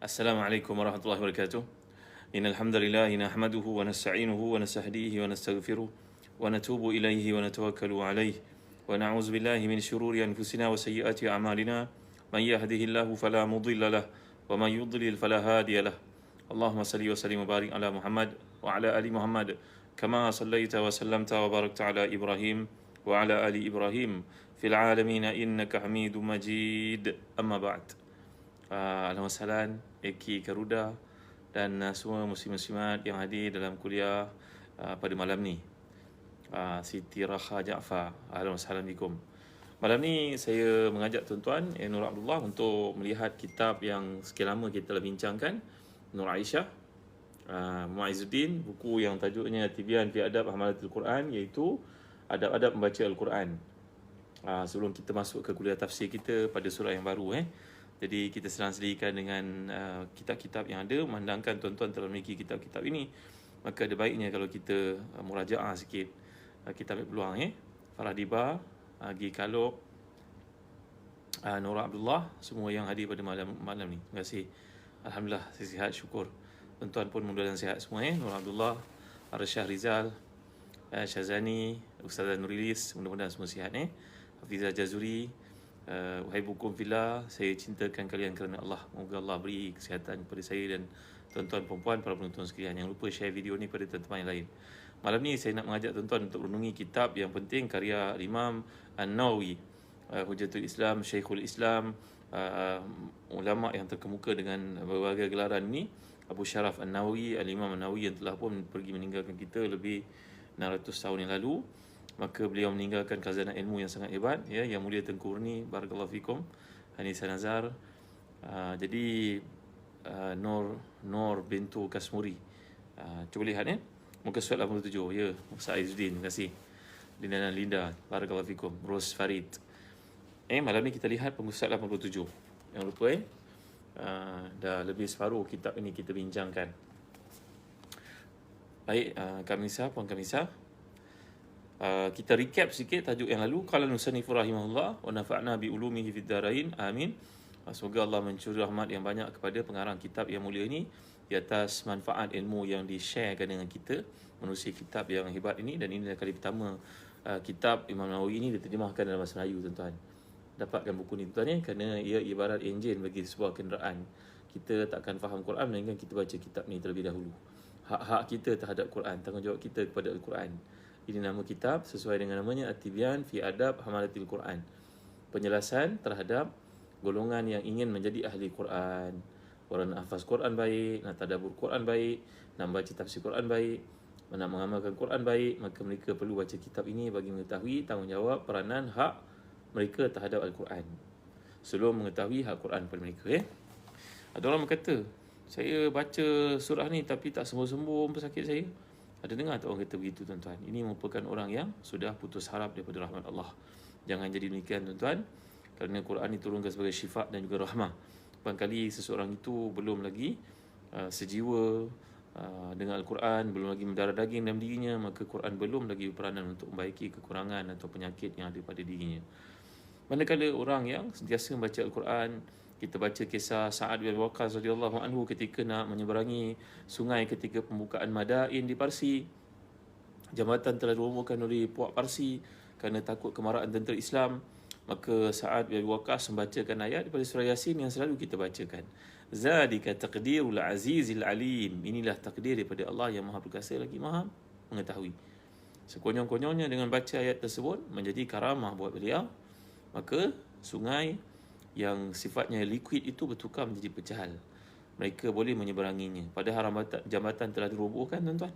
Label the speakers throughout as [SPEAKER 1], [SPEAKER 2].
[SPEAKER 1] Assalamualaikum warahmatullahi wabarakatuh. Innal hamdalillah nahmaduhu wa nasta'inuhu wa nastahdihi wa nastaghfiruh wa natubu ilaihi wa natawakkalu alaihi wa na'udzu billahi min shururi anfusina wa sayyiati a'malina. Man yahdihillahu fala mudilla lah wa man yudlil fala hadiya lah. Allahumma salli wa sallim wa barik ala Muhammad wa ala ali Muhammad kama sallaita wa sallamta wa barakta ala Ibrahim wa ala ali Ibrahim fil alamin innaka Hamidum Majid. Amma ba'd. Ahlan wa sahlan Eki Garuda dan semua muslim-muslimat yang hadir dalam kuliah pada malam ni. Siti Raha Jaafar, ahlan wa sahlan bikum. Malam ni saya mengajak tuan-tuan Nur Abdullah untuk melihat kitab yang sekian lama kita telah bincangkan, Nur Aisyah Mu'izzuddin, buku yang tajuknya Tibyan fi Adab Hamalatul Quran, iaitu adab-adab membaca Al-Quran. Sebelum kita masuk ke kuliah tafsir kita pada surah yang baru, jadi kita sedang sediakan dengan kitab-kitab yang ada. Memandangkan tuan-tuan telah memiliki kitab-kitab ini, maka ada baiknya kalau kita murajaah sikit. Kita ambil peluang Farah Diba, Agi Kalok, Nur Abdullah, semua yang hadir pada malam ni. Terima kasih. Alhamdulillah, saya sihat, syukur. Tuan-tuan pun mudah-mudahan sihat semua. Nur Abdullah, Arsyah Rizal, Syazani, Ustazah Nurilis, mudah-mudahan semua sihat. Hafizah Jazuri, wahai bukum fillah, saya cintakan kalian kerana Allah. Moga Allah beri kesihatan kepada saya dan tuan-tuan perempuan, para penonton sekalian. Jangan lupa share video ni pada teman-teman yang lain. Malam ni saya nak mengajak tuan-tuan untuk renungi kitab yang penting karya Imam An-Nawawi, Hujjatul Islam, Syekhul Islam, ulama yang terkemuka dengan berbagai gelaran ni, Abu Syaraf An-Nawawi, Al-Imam An-Nawawi, yang telah pun pergi meninggalkan kita lebih 600 tahun yang lalu. Maka beliau meninggalkan khazanah ilmu yang sangat hebat, yang mulia Tengku Urni, barakallahu fikum, Anisa Nazar, jadi Nur bintu Kasmuri. Cuba lihat muka surat 87, Musa Izzuddin, terima kasih. Linda, barakallahu fikum, Ros Farid. Malam ni kita lihat muka surat 87. Jangan lupa dah lebih separuh kitab ini kita bincangkan. Baik, Kamisa, Puan Kamisa, kita recap sikit tajuk yang lalu. Qala al-musannif rahimahullah wa nafa'na bi ulumihi fid darain, amin. Semoga Allah mencurah rahmat yang banyak kepada pengarang kitab yang mulia ini di atas manfaat ilmu yang di-sharekan dengan kita, menulis kitab yang hebat ini. Dan ini adalah kali pertama kitab Imam Nawawi ini diterjemahkan dalam bahasa Melayu, tuan-tuan. Dapatkan buku ni, tuan-tuan, kerana ia ibarat enjin bagi sebuah kenderaan. Kita takkan faham Quran melainkan kita baca kitab ni terlebih dahulu. Hak-hak kita terhadap Quran, tanggungjawab kita kepada Al-Quran. Ini nama kitab sesuai dengan namanya, At-Tibyan fi Adab Hamalatil Quran, penjelasan terhadap golongan yang ingin menjadi ahli Quran. Orang nak hafaz Quran baik, nak tadabbur Quran baik, nak baca tafsir Quran baik, nak mengamalkan Quran baik, maka mereka perlu baca kitab ini bagi mengetahui tanggungjawab peranan hak mereka terhadap Al-Quran sebelum mengetahui hak Quran pada mereka. Ada orang berkata, saya baca surah ni tapi tak sembuh-sembuh pesakit saya. Ada dengar tak orang kata begitu, tuan-tuan? Ini merupakan orang yang sudah putus harap daripada rahmat Allah. Jangan jadi demikian, tuan-tuan, kerana Quran diturunkan sebagai syifa dan juga rahmah. Barangkali seseorang itu belum lagi sejiwa dengan Al-Quran, belum lagi mendarah daging dalam dirinya, maka Quran belum lagi berperanan untuk membaiki kekurangan atau penyakit yang ada pada dirinya. Manakala orang yang sentiasa membaca Al-Quran, kita baca kisah Sa'ad bin Waqqas radhiyallahu anhu ketika nak menyeberangi sungai ketika pembukaan Madain di Parsi. Jambatan telah dirobohkan oleh puak Parsi kerana takut kemarahan tentera Islam. Maka Sa'ad bin Waqqas membacakan ayat daripada surah Yasin yang selalu kita bacakan. Zalika taqdirul azizil alim. Inilah takdir daripada Allah yang Maha Perkasa lagi Maha mengetahui. Sekonyong-konyongnya dengan baca ayat tersebut menjadi karamah buat beliau. Maka sungai yang sifatnya liquid itu bertukar menjadi pecahan. Mereka boleh menyeberanginya. Padahal jambatan telah dirobohkan, tuan-tuan.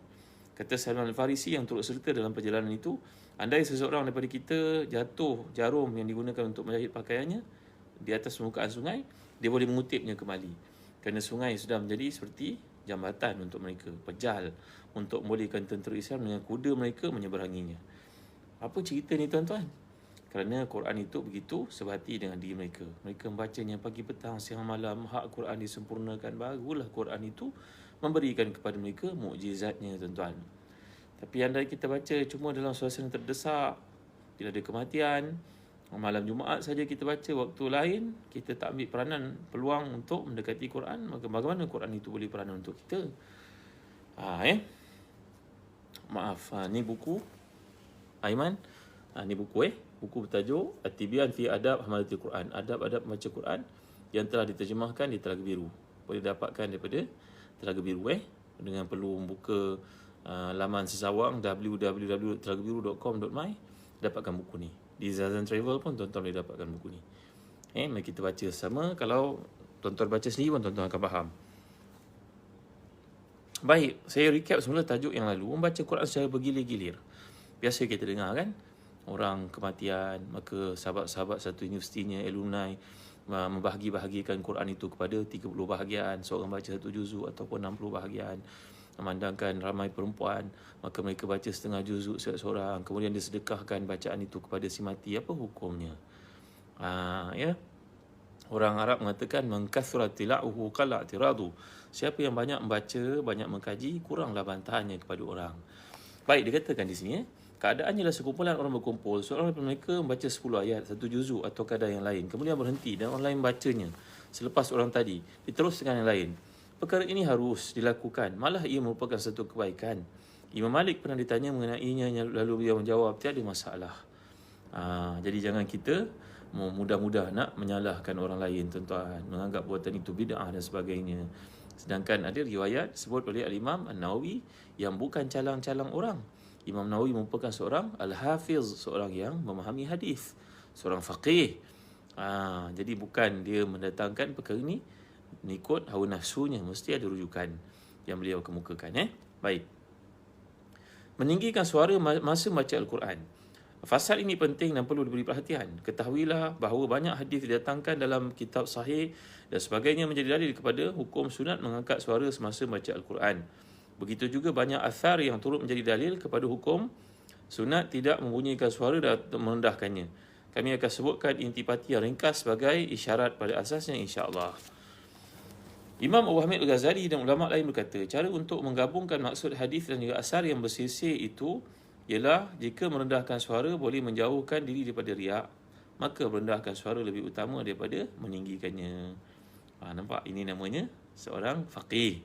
[SPEAKER 1] Kata Salman Al-Farisi yang turut serta dalam perjalanan itu, andai seseorang daripada kita jatuh jarum yang digunakan untuk menjahit pakaiannya di atas permukaan sungai, dia boleh mengutipnya kembali. Kerana sungai sudah menjadi seperti jambatan untuk mereka, pejal untuk membolehkan tentera Islam dengan kuda mereka menyeberanginya. Apa cerita ni, tuan-tuan? Kerana Quran itu begitu sebahati dengan diri mereka. Mereka membacanya pagi, petang, siang, malam. Hak Quran disempurnakan, barulah Quran itu memberikan kepada mereka mukjizatnya, tuan-tuan. Tapi andai kita baca cuma dalam suasana terdesak, bila ada kematian, malam Jumaat saja kita baca, waktu lain kita tak ambil peranan, peluang untuk mendekati Quran, maka bagaimana Quran itu boleh peranan untuk kita? Maaf, ni buku Aiman. Ni buku buku bertajuk At-Tibyan fi Adab Hamalatul Quran, adab-adab membaca Quran, yang telah diterjemahkan di Telaga Biru. Boleh dapatkan daripada Telaga Biru dengan perlu membuka laman sesawang www.telagabiru.com.my, dapatkan buku ni. Di Zazan Travel pun tuan-tuan boleh dapatkan buku ni. Mari kita baca sama. Kalau tuan-tuan baca sendiri pun tuan-tuan akan faham. Baik, saya recap semula tajuk yang lalu. Membaca Quran secara bergilir-gilir. Biasa kita dengar kan, orang kematian, maka sahabat-sahabat satu universitinya, alumni, membahagi-bahagikan Quran itu kepada 30 bahagian. Seorang baca satu juzuk ataupun 60 bahagian. Memandangkan ramai perempuan, maka mereka baca setengah juzuk seorang. Kemudian disedekahkan bacaan itu kepada si mati. Apa hukumnya? Orang Arab mengatakan mengkathura tila'uhu qala' tiradu. Siapa yang banyak membaca, banyak mengkaji, kuranglah bantahannya kepada orang. Baik, dikatakan di sini keadaannya adalah sekumpulan orang berkumpul. Seorang daripada mereka membaca 10 ayat, satu juzuk atau kadar yang lain. Kemudian berhenti dan orang lain bacanya selepas orang tadi, diterus dengan yang lain. Perkara ini harus dilakukan, malah ia merupakan satu kebaikan. Imam Malik pernah ditanya mengenainya, lalu beliau menjawab, tiada masalah. Jadi jangan kita mudah-mudah nak menyalahkan orang lain, tuan-tuan, menganggap perbuatan itu bid'ah dan sebagainya. Sedangkan ada riwayat sebut oleh Al-Imam An-Nawawi yang bukan calang-calang orang. Imam Nawawi merupakan seorang Al-Hafiz, seorang yang memahami hadis, seorang faqih. Jadi bukan dia mendatangkan perkara ini ikut hawa nafsunya, mesti ada rujukan yang beliau kemukakan. Baik. Meninggikan suara masa baca Al-Quran. Fasal ini penting dan perlu diberi perhatian. Ketahuilah bahawa banyak hadis didatangkan dalam kitab sahih dan sebagainya menjadi dalil kepada hukum sunat mengangkat suara semasa baca Al-Quran. Begitu juga banyak athar yang turut menjadi dalil kepada hukum sunat tidak membunyikan suara dan merendahkannya. Kami akan sebutkan intipati yang ringkas sebagai isyarat pada asasnya, insya-Allah. Imam Abu Hamid Al-Ghazali dan ulama lain berkata, cara untuk menggabungkan maksud hadis dan juga asar yang bersisir itu ialah jika merendahkan suara boleh menjauhkan diri daripada riak, maka merendahkan suara lebih utama daripada meninggikannya. Nampak? Ini namanya seorang faqih.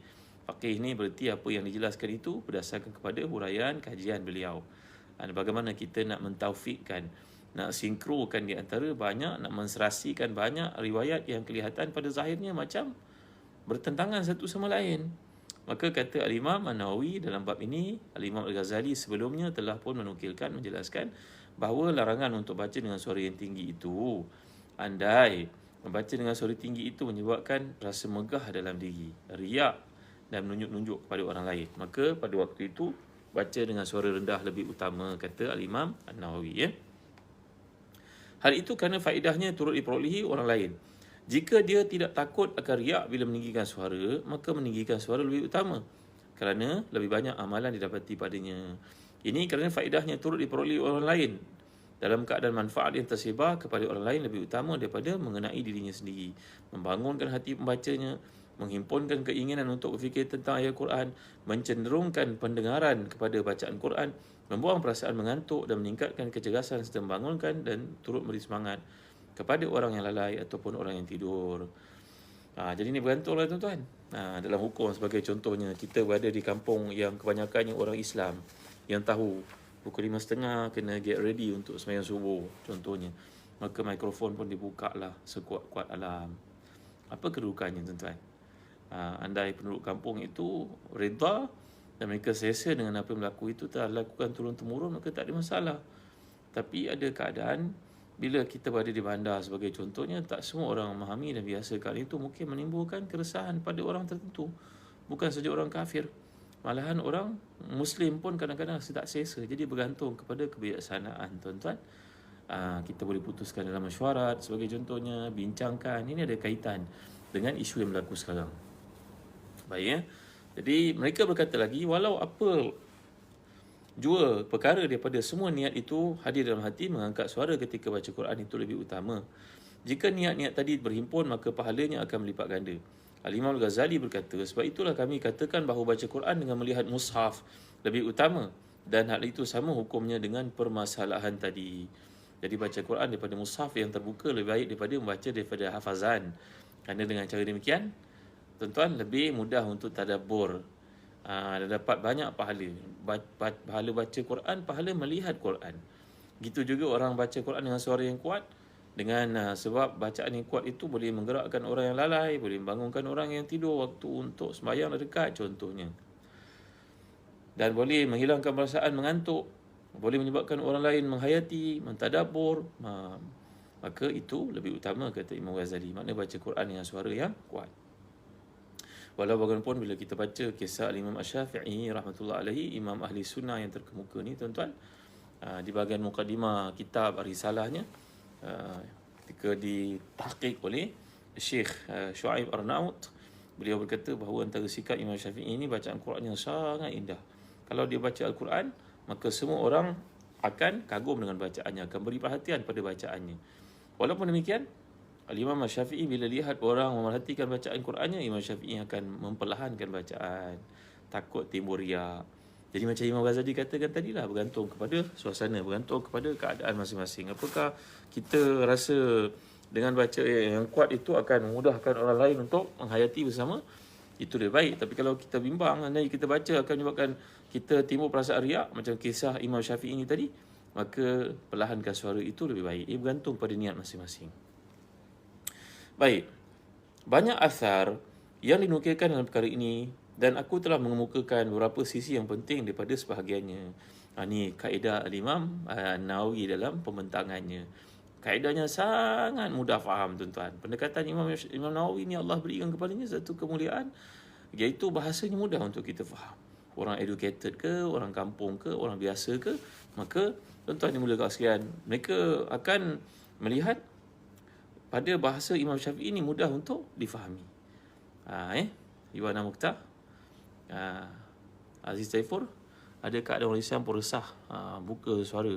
[SPEAKER 1] Faqih ni berarti apa yang dijelaskan itu berdasarkan kepada huraian kajian beliau. Bagaimana kita nak mentaufikkan, nak sinkrokan di antara banyak, nak menserasikan banyak riwayat yang kelihatan pada zahirnya macam bertentangan satu sama lain. Maka kata Al-Imam An-Nawawi dalam bab ini, Al-Imam Al-Ghazali sebelumnya telah pun menukilkan, menjelaskan bahawa larangan untuk baca dengan suara yang tinggi itu, andai membaca dengan suara tinggi itu menyebabkan rasa megah dalam diri, riak dan menunjuk-nunjuk kepada orang lain, maka pada waktu itu baca dengan suara rendah lebih utama, kata Al-Imam An-Nawawi. Hal itu kerana faedahnya turut diperolehi orang lain. Jika dia tidak takut akan riak bila meninggikan suara, maka meninggikan suara lebih utama kerana lebih banyak amalan didapati padanya. Ini kerana faedahnya turut diperolehi orang lain. Dalam keadaan manfaat yang tersebar kepada orang lain lebih utama daripada mengenai dirinya sendiri. Membangunkan hati pembacanya, menghimpunkan keinginan untuk berfikir tentang ayat Quran, mencenderungkan pendengaran kepada bacaan Quran, membuang perasaan mengantuk dan meningkatkan kecergasan serta membangunkan dan turut beri semangat kepada orang yang lalai ataupun orang yang tidur. Jadi ini bergantunglah tuan-tuan. Dalam hukum sebagai contohnya, kita berada di kampung yang kebanyakannya orang Islam yang tahu pukul 5.30 kena get ready untuk sembahyang subuh contohnya. Maka mikrofon pun dibuka lah sekuat-kuat alam. Apa kedudukannya tuan-tuan? Andai penduduk kampung itu reda dan mereka selesa dengan apa yang berlaku itu telah dilakukan turun-temurun, maka tak ada masalah. Tapi ada keadaan bila kita berada di bandar sebagai contohnya, tak semua orang memahami dan biasa kali itu mungkin menimbulkan keresahan pada orang tertentu. Bukan saja orang kafir, malahan orang Muslim pun kadang-kadang tak selesa. Jadi bergantung kepada kebijaksanaan tuan-tuan. Kita boleh putuskan dalam mesyuarat sebagai contohnya, bincangkan. Ini ada kaitan dengan isu yang berlaku sekarang. Baik. Jadi mereka berkata lagi, walau apa jua perkara daripada semua niat itu hadir dalam hati, mengangkat suara ketika baca Quran itu lebih utama. Jika niat-niat tadi berhimpun, maka pahalanya akan melipat ganda. Al-Imam Al-Ghazali berkata, sebab itulah kami katakan bahawa baca Quran dengan melihat mushaf lebih utama, dan hal itu sama hukumnya dengan permasalahan tadi. Jadi baca Quran daripada mushaf yang terbuka lebih baik daripada membaca daripada hafazan. Kerana dengan cara demikian, tuan-tuan, lebih mudah untuk tadabbur. Dan dapat banyak pahala. Pahala baca Quran, pahala melihat Quran. Gitu juga orang baca Quran dengan suara yang kuat. Sebab bacaan yang kuat itu boleh menggerakkan orang yang lalai, boleh membangunkan orang yang tidur waktu untuk sembahyang dekat contohnya. Dan boleh menghilangkan perasaan mengantuk, boleh menyebabkan orang lain menghayati, mentadabbur. Maka itu lebih utama, kata Imam Ghazali. Maknanya baca Quran dengan suara yang kuat. Walau bagaimanapun bila kita baca kisah Imam Asy-Syafi'i rahmatullah alaihi, imam ahli sunnah yang terkemuka ni, tuan-tuan, di bahagian mukadimah kitab risalahnya, ketika ditahqiq oleh Syekh Shu'aib Arnaut, beliau berkata bahawa antara sikap Imam Syafi'i ini bacaan Quran yang sangat indah. Kalau dia baca Al-Quran, maka semua orang akan kagum dengan bacaannya, akan beri perhatian pada bacaannya. Walaupun demikian, Imam Syafi'i bila lihat orang memerhatikan bacaan Qurannya, Imam Syafi'i akan memperlahankan bacaan, takut timbul riak. Jadi macam Imam Ghazali katakan tadilah, bergantung kepada suasana, bergantung kepada keadaan masing-masing. Apakah kita rasa dengan baca yang kuat itu akan memudahkan orang lain untuk menghayati bersama, itu lebih baik. Tapi kalau kita bimbang, andai kita baca akan menyebabkan kita timbul perasaan riak, macam kisah Imam Syafi'i ini tadi, maka perlahankan suara itu lebih baik. Ia bergantung pada niat masing-masing. Baik, banyak asar yang dinukilkan dalam perkara ini dan aku telah mengemukakan beberapa sisi yang penting daripada sebahagiannya. Ini kaedah Al-Imam Nawawi dalam pembentangannya. Kaedahnya sangat mudah faham, tuan-tuan. Pendekatan Imam Nawawi ni Allah berikan kepadanya satu kemuliaan, iaitu bahasanya mudah untuk kita faham. Orang educated ke, orang kampung ke, orang biasa ke, maka tuan-tuan yang mulia sekalian, mereka akan melihat pada bahasa Imam Syafi'i ini mudah untuk difahami. Iwana Mukhtar, Aziz Taifur, adakah ada orang Islam pun resah buka suara,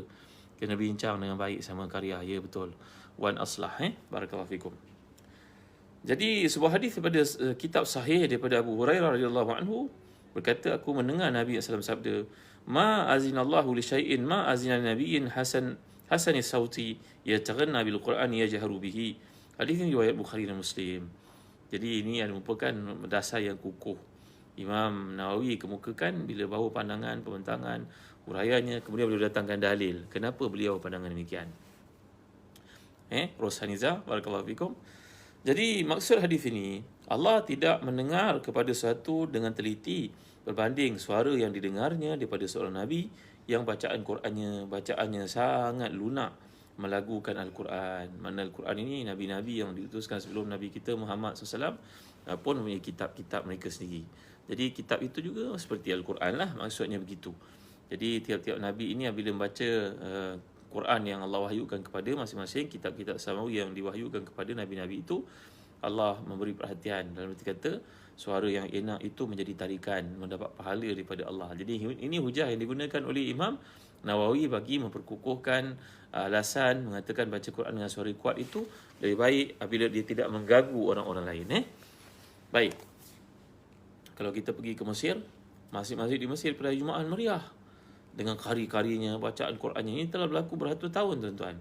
[SPEAKER 1] kena bincang dengan baik sama karya? Ya, betul. Wan aslah, barakallahu fikum. Jadi sebuah hadis daripada kitab sahih daripada Abu Hurairah radhiyallahu anhu berkata, aku mendengar Nabi SAW sabda, ma azinallahu li syai'in ma azina nabiyyin Hasani sauti yataghanna bil Quran yajharu bihi. Hadis ini riwayat Bukhari dan Muslim. Jadi ini merupakan dasar yang kukuh. Imam Nawawi kemukakan bila bawa pandangan, pembentangan, uraiannya, kemudian beliau datangkan dalil kenapa beliau pandangan demikian. Rosaniza, barakallahu fikum. Jadi maksud hadis ini, Allah tidak mendengar kepada sesuatu dengan teliti berbanding suara yang didengarnya daripada seorang Nabi yang bacaannya sangat lunak melagukan Al-Quran. Mana Al-Quran ini nabi-nabi yang diutuskan sebelum Nabi kita Muhammad SAW pun mempunyai kitab-kitab mereka sendiri. Jadi kitab itu juga seperti Al-Quran lah, maksudnya begitu. Jadi tiap-tiap nabi ini bila membaca Quran yang Allah wahyukan kepada masing-masing, kitab-kitab samawi yang diwahyukan kepada nabi-nabi itu, Allah memberi perhatian. Dalam arti kata, suara yang enak itu menjadi tarikan, mendapat pahala daripada Allah. Jadi ini hujah yang digunakan oleh Imam Nawawi bagi memperkukuhkan alasan mengatakan baca Quran dengan suara kuat itu lebih baik apabila dia tidak mengganggu orang-orang lain. Baik. Kalau kita pergi ke Mesir, masjid-masjid di Mesir pada Jumaat meriah dengan kari-karinya, bacaan Qurannya. Ini telah berlaku beratus tahun, tuan-tuan.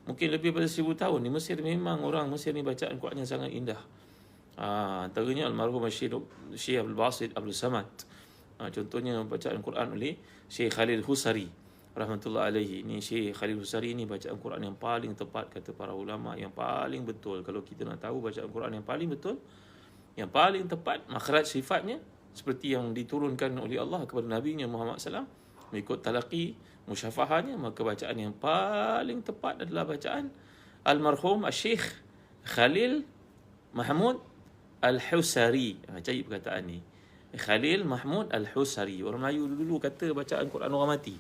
[SPEAKER 1] Mungkin lebih daripada 1000 tahun. Di Mesir memang orang Mesir ni bacaan Qurannya sangat indah. Antaranya almarhum Syekh Abdul Basit Abdul Samad. Contohnya bacaan Quran oleh Syekh Khalil Husari rahmatullah alaihi. Ini Syekh Khalil Husari ni bacaan Quran yang paling tepat kata para ulama, yang paling betul. Kalau kita nak tahu bacaan Quran yang paling betul, yang paling tepat, makhraj sifatnya seperti yang diturunkan oleh Allah kepada Nabi-Nya Muhammad SAW, mengikut talaqi musyafahanya, maka bacaan yang paling tepat adalah bacaan almarhum Syekh Khalil Mahmud Al-Husari. Cari perkataan ni, Khalil Mahmud Al-Husari. Orang Melayu dulu kata bacaan Quran orang mati,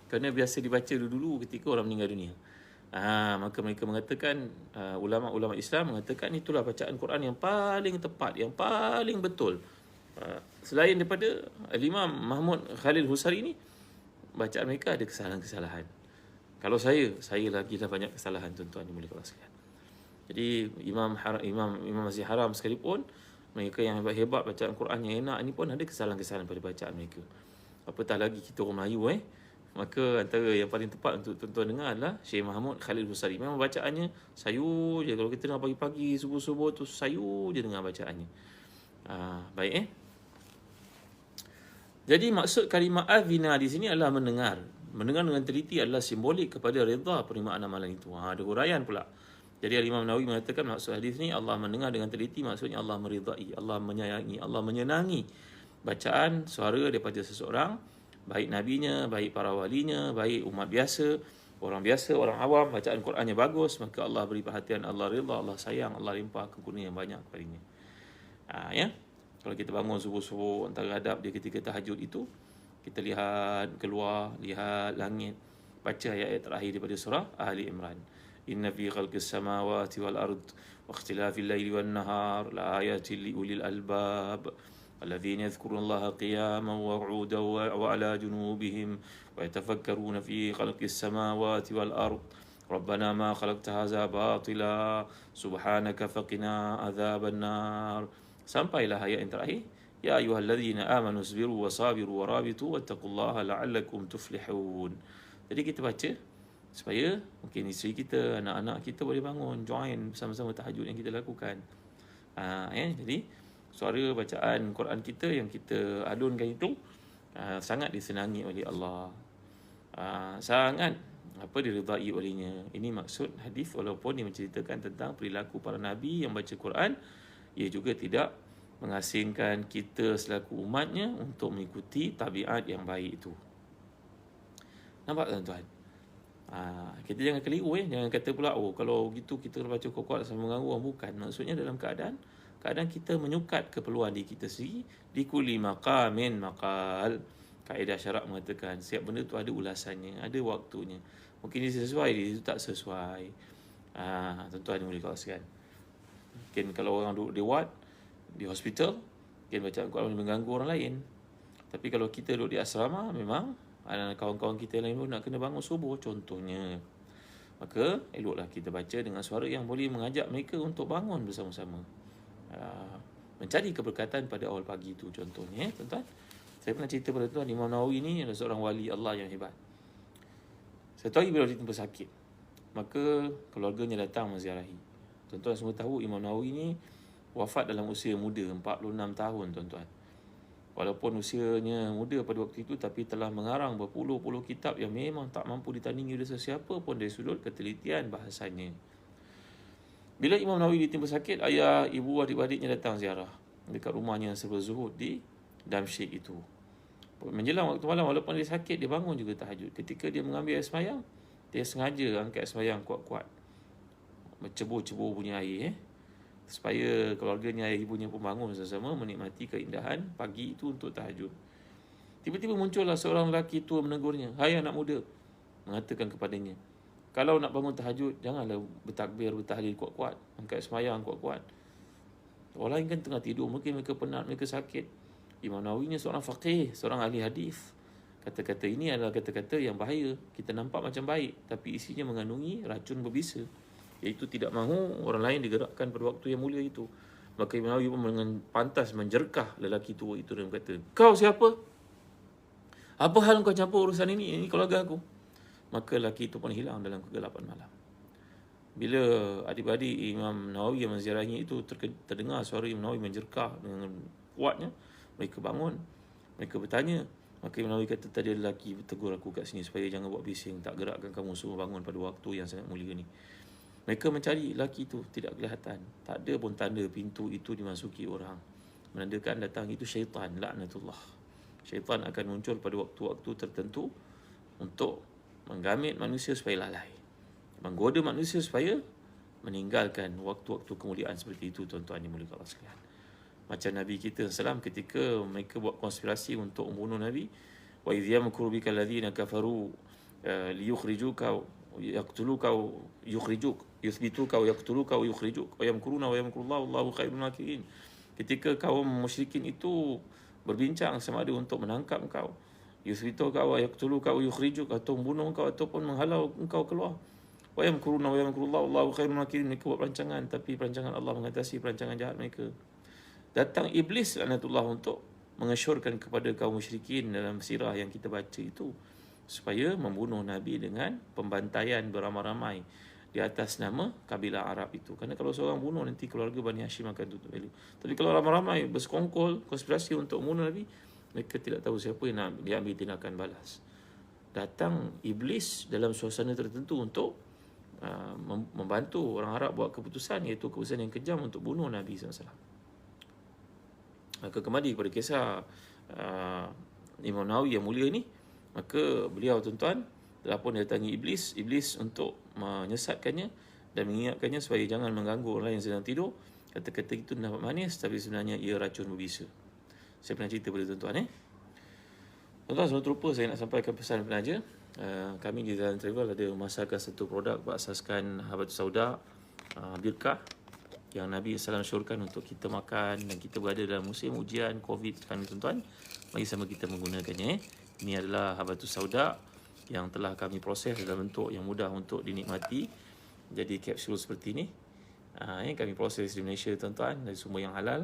[SPEAKER 1] kerana biasa dibaca dulu ketika orang meninggal dunia. Maka mereka mengatakan, ulama-ulama Islam mengatakan itulah bacaan Quran yang paling tepat, yang paling betul. Selain daripada Imam Mahmud Khalil Husari ni, bacaan mereka ada kesalahan-kesalahan. Kalau saya lagi dah banyak kesalahan, tuan-tuan yang boleh sekalian. Jadi Imam Masjid Haram sekalipun, mereka yang hebat-hebat bacaan Quran yang enak ni pun ada kesalahan-kesalahan pada bacaan mereka. Apatah lagi kita orang Melayu, Maka antara yang paling tepat untuk tuan-tuan dengar adalah Syekh Mahmud Khalil Husari. Memang bacaannya sayu je. Kalau kita dengar pagi-pagi, subuh-subuh tu sayu je dengar bacaannya. Baik Jadi maksud kalimah azina di sini adalah mendengar. Mendengar dengan teliti adalah simbolik kepada redha penerimaan amalan itu. Ada huraian pula. Jadi Imam Nawawi mengatakan maksud hadis ni Allah mendengar dengan teliti, maksudnya Allah meridai, Allah menyayangi, Allah menyenangi bacaan suara daripada seseorang, baik nabinya, baik para walinya, baik umat biasa, orang awam, bacaan Qurannya bagus, maka Allah beri perhatian, Allah rida, Allah sayang, Allah limpah kekurniaan yang banyak kepadanya. Kalau kita bangun subuh-subuh, antara adab dia ketika tahajud itu, kita lihat keluar, lihat langit, baca ayat-ayat terakhir daripada surah Ali Imran. Inna fi khalqis samawati wal ard wa ikhtilafil laili wan nahar la ayatin li ulil albab الذين يذكرون الله قياما وقعودا وعلى جنوبهم ويتفكرون في خلق السماوات والأرض ربنا ما خلقت هذا باطلا سبحانك فقنا عذاب النار. Sampailah ayat yang terakhir, ya ayyuhalladzina amanu sabiru wasabiru warabitu wattaqullaha la'allakum tuflihun. Jadi kita baca supaya mungkin isteri kita, anak-anak kita boleh bangun, join bersama-sama tahajud yang kita lakukan. Jadi suara bacaan Quran kita yang kita alunkan itu sangat disenangi oleh Allah, sangat diridai olehnya. Ini maksud hadis, walaupun dia menceritakan tentang perilaku para nabi yang baca Quran, ia juga tidak mengasingkan kita selaku umatnya untuk mengikuti tabiat yang baik itu. Nampak tuan-tuan? Kita jangan keliru jangan kata pula kalau gitu kita baca kuat-kuat sama mengganggu orang. Bukan, maksudnya dalam keadaan kita menyukat keperluan diri kita sendiri. Di kulli maqamin maqal. Kaedah syarak mengatakan setiap benda tu ada ulasannya, ada waktunya. Mungkin dia sesuai, dia tak sesuai. Tuan-tuan boleh kawasan. Mungkin kalau orang duduk di ward, di hospital, mungkin bacaan Quran mengganggu orang lain. Tapi kalau kita duduk di asrama, memang kawan-kawan kita lain pun nak kena bangun subuh contohnya. Maka eloklah kita baca dengan suara yang boleh mengajak mereka untuk bangun bersama-sama. Mencari keberkatan pada awal pagi itu contohnya, tuan-tuan. Saya pernah cerita pada tuan, Imam Nawawi ni adalah seorang wali Allah yang hebat. Saya tahu bila dia tempat sakit, maka keluarganya datang menziarahi. Tuan-tuan semua tahu Imam Nawawi ni wafat dalam usia muda, 46 tahun tuan-tuan. Walaupun usianya muda pada waktu itu, tapi telah mengarang berpuluh-puluh kitab yang memang tak mampu ditandingi oleh sesiapa pun dari sudut ketelitian bahasanya. Bila Imam Nawawi ditimpa sakit, ayah, ibu, adik-adiknya datang ziarah dekat rumahnya serba Zuhud di Damsyik itu. Menjelang waktu malam, walaupun dia sakit, dia bangun juga tahajud. Ketika dia mengambil air semayang, dia sengaja angkat air semayang kuat-kuat, bercebur-cebur bunyi air supaya keluarganya, ayah ibunya pun bangun bersama-sama menikmati keindahan pagi itu untuk tahajud. Tiba-tiba muncullah seorang lelaki tua menegurnya. Hai anak muda, mengatakan kepadanya, kalau nak bangun tahajud, janganlah bertakbir, bertahlil kuat-kuat, angkat semayang kuat-kuat. Orang lain kan tengah tidur, mungkin mereka penat, mereka sakit. Imam Nawawi ni seorang faqih, seorang ahli hadis. Kata-kata ini adalah kata-kata yang bahaya. Kita nampak macam baik, tapi isinya mengandungi racun berbisa, iaitu tidak mahu orang lain digerakkan pada waktu yang mulia itu. Maka Imam Nawawi pun dengan pantas menjerkah lelaki tua itu dan berkata, kau siapa? Apa hal kau campur urusan ini? Ini keluarga aku. Maka lelaki itu pun hilang dalam kegelapan malam. Bila adik-adik Imam Nawawi yang menziarahinya itu terdengar suara Imam Nawawi menjerkah dengan kuatnya, mereka bangun, mereka bertanya. Maka Imam Nawawi kata, tadi lelaki tegur aku kat sini supaya jangan buat bising, tak gerakkan kamu semua bangun pada waktu yang sangat mulia ni. Mereka mencari lelaki itu, tidak kelihatan. Tak ada pun tanda pintu itu dimasuki orang, menandakan datang itu syaitan, laknatullah. Syaitan akan muncul pada waktu-waktu tertentu untuk menggamit manusia supaya lalai, menggoda manusia supaya meninggalkan waktu-waktu kemuliaan seperti itu, tuan-tuan yang mulia Allah sekalian. Macam Nabi kita SAW ketika mereka buat konspirasi untuk membunuh Nabi, wa idh yamkuru bika alladhina kafaru liyukhrijuka yaqtuluka yuthbituka wa yaqtuluka wa yukhrijuk wa yamkuruna wa yamkurullahu wallahu khairul makirin. Ketika kaum musyrikin itu berbincang sama ada untuk menangkap engkau, yuthbituka wa yaqtuluka wa yukhrijuk, atau membunuh engkau ataupun menghalau engkau keluar, wa yamkuruna wa yamkurullahu wallahu khairul makirin. Mereka buat perancangan, tapi perancangan Allah mengatasi perancangan jahat mereka. Datang iblis laknatullah untuk mengesyorkan kepada kaum musyrikin dalam sirah yang kita baca itu, supaya membunuh Nabi dengan pembantaian beramai-ramai di atas nama kabilah Arab itu. Kerana kalau seorang bunuh, nanti keluarga Bani Hashim akan tutup value. Tapi kalau ramai-ramai bersekongkol konspirasi untuk membunuh Nabi, mereka tidak tahu siapa yang nak diambil tindakan balas. Datang iblis dalam suasana tertentu untuk membantu orang Arab buat keputusan, iaitu keputusan yang kejam untuk bunuh Nabi SAW. Maka kembali kepada kisah Imam Nawawi yang mulia ni, maka beliau tuan-tuan telah pun datangi iblis untuk menyesatkannya dan mengingatkannya supaya jangan mengganggu orang lain yang sedang tidur. Kata-kata itu nampak manis, tapi sebenarnya ia racun berbisa. Saya pernah cerita pada tuan-tuan. Tuan-tuan, sebelum terlupa saya nak sampaikan pesan penaja. Kami di Zazan Travel ada memasarkan satu produk berasaskan Habatus Sauda, Birkah, yang Nabi SAW syorkan untuk kita makan, dan kita berada dalam musim ujian COVID sekarang, tuan-tuan. Mari sama kita menggunakannya. Ini adalah Habatus Sauda yang telah kami proses dalam bentuk yang mudah untuk dinikmati, jadi kapsul seperti ini. Kami proses di Malaysia, tuan-tuan, dari sumber yang halal.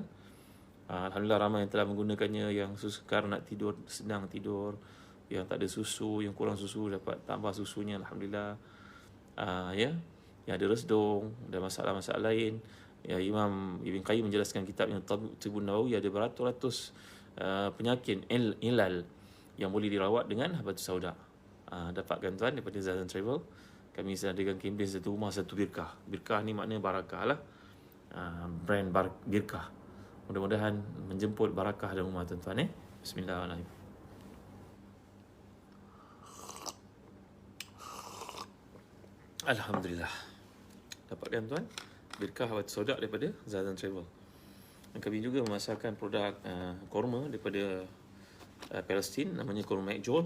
[SPEAKER 1] Alhamdulillah ramai yang telah menggunakannya, yang sukar nak tidur, senang tidur, yang tak ada susu, yang kurang susu dapat tambah susunya, alhamdulillah. Yang ada resdung dan masalah-masalah lain. Imam Ibn Qayyim menjelaskan kitab yang Tibun Nawawi ada beratus-ratus penyakit ilal yang boleh dirawat dengan Habatus Sauda. Dapatkan tuan daripada Zazan Travel. Kami sediakan kempen satu rumah satu birkah. Birkah ni maknanya barakah lah. Brand birkah. Mudah-mudahan menjemput barakah dalam rumah tuan-tuan. Bismillahirrahmanirrahim. Alhamdulillah. Dapatkan tuan birkah Habatus Sauda daripada Zazan Travel. Dan kami juga memasarkan produk korma daripada Palestin, namanya korma Mekjol.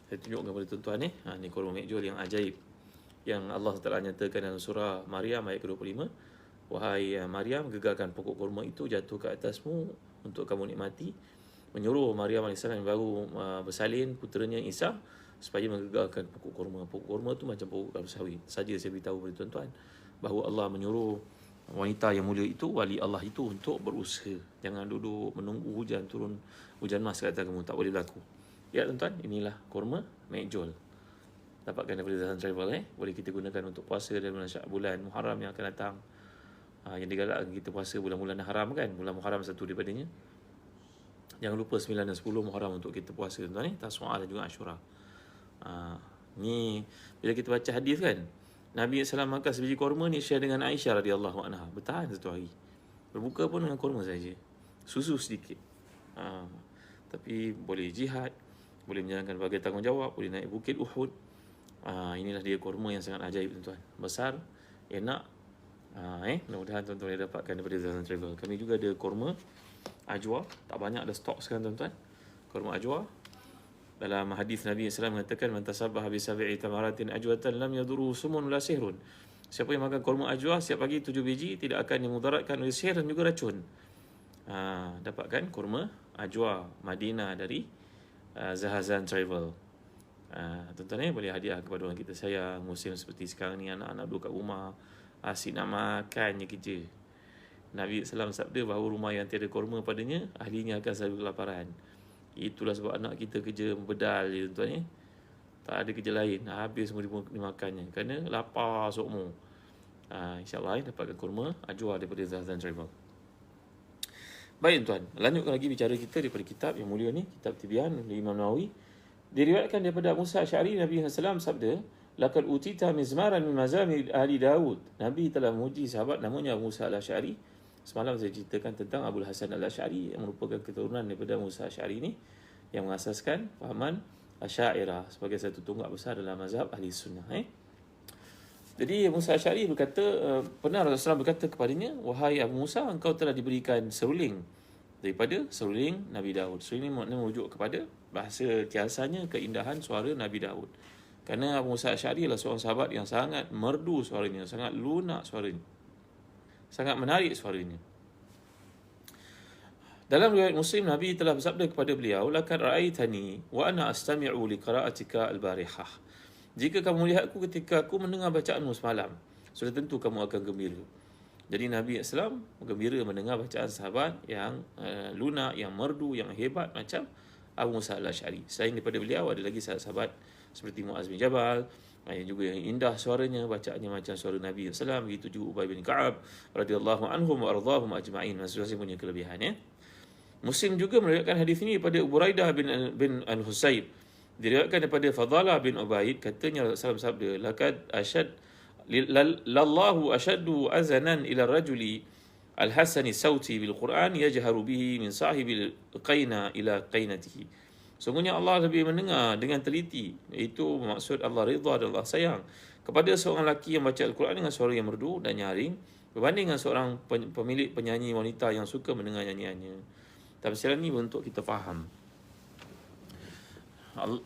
[SPEAKER 1] Saya tunjukkan kepada tuan-tuan ni. Ni korma Mekjol yang ajaib, yang Allah Taala nyatakan dalam surah Maryam ayat ke-25. Wahai Maryam, gegarkan pokok korma itu jatuh ke atasmu untuk kamu nikmati. Menyuruh Maryam AS yang baru bersalin puteranya Isa supaya menggegarkan pokok korma. Pokok korma tu macam pokok kelapa sawit. Saja saya beritahu kepada tuan-tuan bahawa Allah menyuruh wanita yang mulia itu, wali Allah itu, untuk berusaha. Jangan duduk menunggu hujan turun, hujan mas kat atas kamu, tak boleh berlaku. Ya tuan-tuan, inilah korma Mekjol. Dapatkan daripada Zazan Travel. Boleh kita gunakan untuk puasa dalam bulan Muharram yang akan datang. Yang digalakkan kita puasa bulan-bulan haram kan. Bulan Muharram satu daripadanya. Jangan lupa 9 dan 10 Muharram untuk kita puasa, tuan-tuan. Tasu'ah dan juga Ashura. Ni bila kita baca hadis kan, Nabi SAW makan sebiji korma ni share dengan Aisyah radhiyallahu anha. Bertahan satu hari. Berbuka pun dengan korma saja. Susu sedikit. Tapi boleh jihad, boleh menjalankan berbagai tanggungjawab, boleh naik bukit Uhud. Inilah dia korma yang sangat ajaib, tuan-tuan. Besar, enak. Mudah-mudahan tuan-tuan boleh dapatkan daripada Zazan Travel. Kami juga ada korma ajwa. Tak banyak ada stok sekarang, tuan-tuan. Korma ajwa. Dalam hadis Nabi SAW mengatakan, man tasabbaha bi sab'i tamaratin ajwatan lam yadurru sumun la sihrun. Siapa yang makan korma ajwa setiap pagi 7 biji, tidak akan dimudaratkan oleh sihir dan juga racun. Dapatkan korma ajwa Madinah dari Zazan Travel. Tuan-tuan boleh hadiah kepada orang kita sayang. Musim seperti sekarang ni, anak-anak duduk kat rumah, asyik nak makan je kerja. Nabi SAW sabda bahawa rumah yang tiada korma padanya, ahlinya akan selalu kelaparan. Itulah sebab anak kita kerja bedal je, tuan-tuan. Tak ada kerja lain, habis semua dimakannya kerana lapar sokmo. InsyaAllah dapatkan kurma ajwa daripada Zazan Travel. Baik, tuan, lanjutkan lagi bicara kita daripada kitab yang mulia ni, kitab Tibyan oleh Imam Nawawi. Diriwayatkan daripada Musa Asy'ari, Nabi SAW sabda, laqad utita mizmaran min mazamir ahli Daud. Nabi telah memuji sahabat namanya Musa Al-Asy'ari. Semalam saya ceritakan tentang Abu Hasan Al-Asy'ari yang merupakan keturunan daripada Musa Asy'ari ni, yang mengasaskan fahaman Asy'ariyah sebagai satu tonggak besar dalam mazhab Ahli Sunnah. Jadi Musa Asy'ari berkata, pernah Rasulullah berkata kepadanya, wahai Abu Musa, engkau telah diberikan seruling daripada seruling Nabi Daud. Seruling ini maknanya merujuk kepada bahasa kiasannya keindahan suara Nabi Daud. Kerana Abu Musa Asy'ari adalah seorang sahabat yang sangat merdu suaranya, sangat lunak suaranya, sangat menarik suaranya. Dalam riwayat Muslim, Nabi telah bersabda kepada beliau, laqad ra'aitani wa ana astami'u li qira'atika al-barihah. Jika kamu melihatku ketika aku mendengar bacaanmu semalam, sudah tentu kamu akan gembira. Jadi Nabi SAW gembira mendengar bacaan sahabat yang lunak, yang merdu, yang hebat macam Abu Musa Al-Asy'ari. Selain daripada beliau, ada lagi sahabat seperti Muaz bin Jabal, yang juga yang indah suaranya, bacaannya macam suara Nabi SAW. Begitu juga Ubay bin Ka'ab radhiyallahu anhum wa ardhahum ajma'in. Masing-masing punya kelebihan, ya. Muslim juga meriwayatkan hadis ini daripada Buraidah bin Al-Husayb. Diriwayatkan daripada Fadalah bin Ubaid, katanya Rasulullah sabda, "Laqad lallahu ashaddu azanan ila rajuli al-hasani sauti bil Quran yajharu bihi min sahibil qaina ila qainatihi." Sungguhnya Allah lebih mendengar dengan teliti, iaitu maksud Allah ridha dan Allah sayang, kepada seorang lelaki yang baca Al-Quran dengan suara yang merdu dan nyaring berbanding dengan seorang pemilik penyanyi wanita yang suka mendengar nyanyiannya. Tafsiran ini untuk kita faham.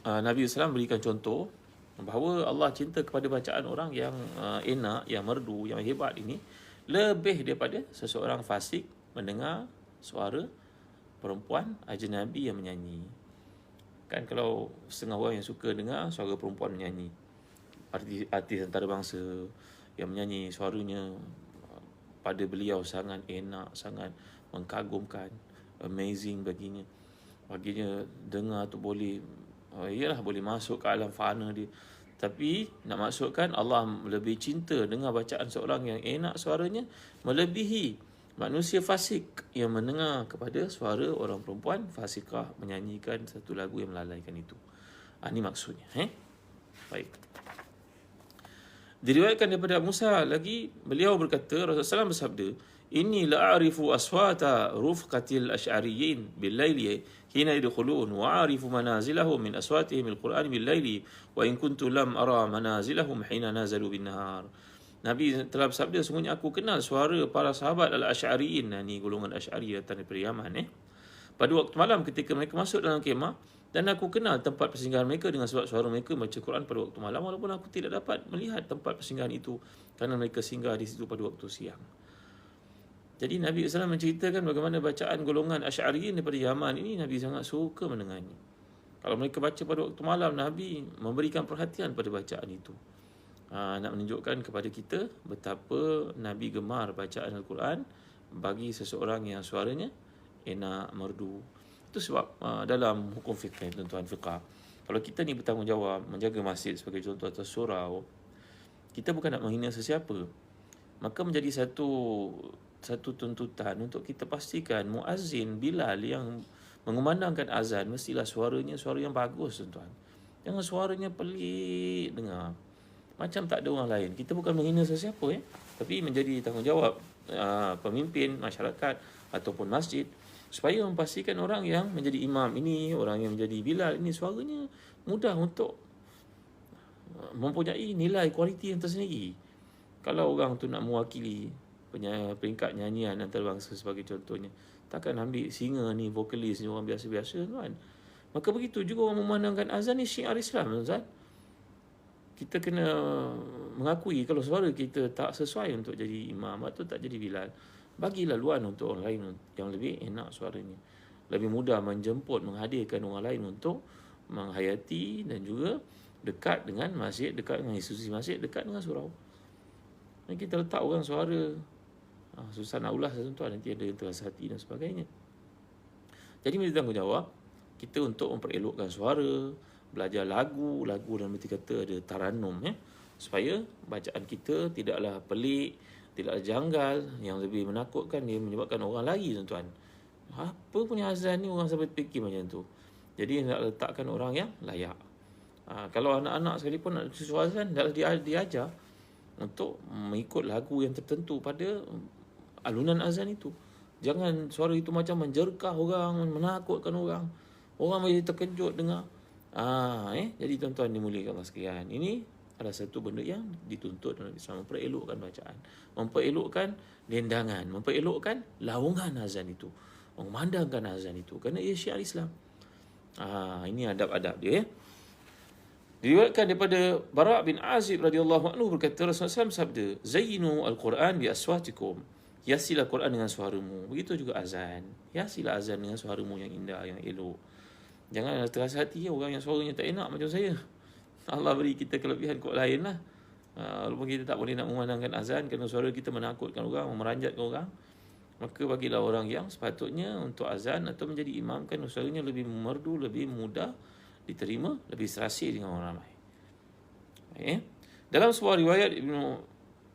[SPEAKER 1] Nabi SAW berikan contoh bahawa Allah cinta kepada bacaan orang yang enak, yang merdu, yang hebat ini lebih daripada seseorang fasik mendengar suara perempuan ajnabi yang menyanyi. Kan kalau setengah orang yang suka dengar suara perempuan menyanyi, artis antarabangsa yang menyanyi, suaranya pada beliau sangat enak, sangat mengagumkan, amazing baginya dengar tu boleh, iyalah boleh masuk ke alam fana dia. Tapi nak masukkan, Allah lebih cinta dengar bacaan seorang yang enak suaranya melebihi manusia fasik yang mendengar kepada suara orang perempuan fasikah menyanyikan satu lagu yang melalaikan itu. Ini maksudnya. Baik. Diriwayatkan daripada Musa lagi, beliau berkata, Rasulullah SAW bersabda, "Inni la'arifu aswata rufqatil asy'ariyyin bil-laili hina yadkhulun wa a'rifu manazilahum min aswatihim al-Qur'an bil-laili wa in kuntu lam ara manazilahum hina nazalu bin-nahar." Nabi telah bersabda, sungguhnya aku kenal suara para sahabat al-Asy'ariyyin, ni golongan Asy'ari datang daripada Yaman, pada waktu malam ketika mereka masuk dalam kemah, dan aku kenal tempat persinggahan mereka dengan sebab suara mereka membaca Quran pada waktu malam, walaupun aku tidak dapat melihat tempat persinggahan itu kerana mereka singgah di situ pada waktu siang. Jadi Nabi SAW menceritakan bagaimana bacaan golongan Asy'ariyin daripada Yaman ini Nabi sangat suka mendengarnya. Kalau mereka baca pada waktu malam, Nabi memberikan perhatian pada bacaan itu. Nak menunjukkan kepada kita betapa Nabi gemar bacaan Al-Quran bagi seseorang yang suaranya enak, merdu. Itu sebab dalam hukum fiqh, tuan-tuan fiqh, kalau kita ni bertanggungjawab menjaga masjid sebagai contoh atau surau, kita bukan nak menghina sesiapa. Maka menjadi satu tuntutan untuk kita pastikan muazzin Bilal yang mengumandangkan azan mestilah suaranya suara yang bagus, tuan-tuan. Jangan suaranya pelik dengar, macam tak ada orang lain. Kita bukan menghina sesiapa, tapi menjadi tanggungjawab pemimpin masyarakat ataupun masjid supaya memastikan orang yang menjadi imam ini, orang yang menjadi Bilal ini, suaranya mudah untuk mempunyai nilai kualiti yang tersendiri. Kalau orang tu nak mewakili peringkat nyanyian antarabangsa sebagai contohnya, takkan ambil singa ni, vokalis ni orang biasa-biasa, kan? Maka begitu juga orang memandangkan azan ni syiar Islam, tuan. Kita kena mengakui kalau suara kita tak sesuai untuk jadi imam atau tak jadi Bilal, bagilah luan untuk orang lain yang lebih enak suaranya, lebih mudah menjemput, menghadirkan orang lain untuk menghayati dan juga dekat dengan masjid, dekat dengan institusi masjid, dekat dengan surau. Dan kita letak orang suara susah nak ulas, tuan-tuan, nanti ada yang terasa hati dan sebagainya. Jadi menjadi tanggungjawab kita untuk memperelokkan suara, belajar lagu dalam arti kata ada taranum, supaya bacaan kita tidaklah pelik, tidaklah janggal, yang lebih menakutkan dia menyebabkan orang lari, tuan-tuan. Apa punya azan ni orang sampai fikir macam tu. Jadi nak letakkan orang yang layak. Kalau anak-anak sekalipun nak susu azan, hendaklah diajar untuk mengikut lagu yang tertentu pada alunan azan itu. Jangan suara itu macam menjerkah orang, menakutkan orang. Orang menjadi terkejut dengar. Jadi tuan-tuan dimuliakan Allah sekalian, ini adalah satu benda yang dituntut dalam Islam, memperelokkan bacaan, memperelokkan dendangan, memperelokkan laungan azan itu, memandangkan azan itu, kerana ia syiar Islam. Ini adab-adab dia. Diriwayatkan daripada Bara' bin Azib radhiyallahu anhu berkata, Rasulullah SAW sabda, "Zayyinu al-Quran bi aswatikum." Hiasilah Quran dengan suaramu. Begitu juga azan. Hiasilah azan dengan suaramu yang indah, yang elok. Jangan terasa hati orang yang suaranya tak enak macam saya. Allah beri kita kelebihan kot lain lah. Walaupun kita tak boleh nak memandangkan azan kerana suara kita menakutkan orang, memeranjatkan orang, maka bagilah orang yang sepatutnya untuk azan atau menjadi imam kan suaranya lebih merdu, lebih mudah diterima, lebih serasi dengan orang ramai. Dalam sebuah riwayat Ibnu